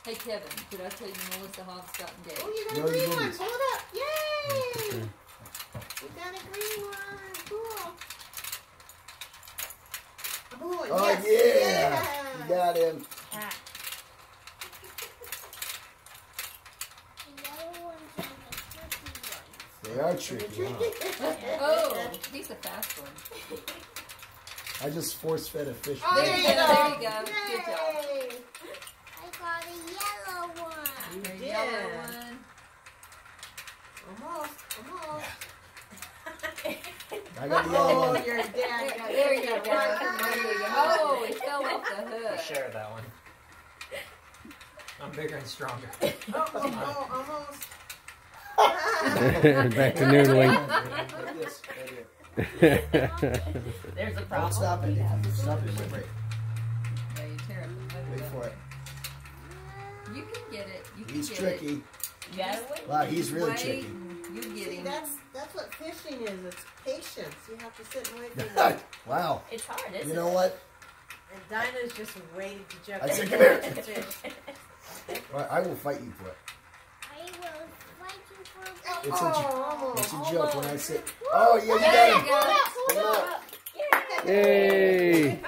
Hey Kevin, did I tell you Melissa Hobbs got engaged? Oh, you got a green one. Hold it up. Yay! We got a green one. Cool. A blue one. Oh, yes. yeah. You got him. Ah. They are tricky, huh? Oh, he's a fast one. I just force-fed a fish. Oh, There you go. There you go. Yay. Good job. I got a yellow one. There's a did. yellow one. Almost. Almost. I got the yellow Oh, one. your dad got There you go. There you go. Oh, he fell off the We hook. share that one. I'm bigger and stronger. Oh, almost. Back to noodling. Like this, right here. There's a Don't problem. stop it. If you stop it, it might break. Yeah, you tear up the hook. Wait for it. You can get it. You can He's get tricky. it. You gotta wait. Wow, he's really Wait, tricky. You get See, him. that's what fishing is. It's patience. You have to sit and wait for them. Wow. It's hard, isn't it? You know what? And Dinah's just waiting to jump I in. said, come here. That's it. Well, I will fight you for it. I will fight you for It's a, almost. it's a joke when I say, oh, yeah, you There you got him. go. Come on. Yay!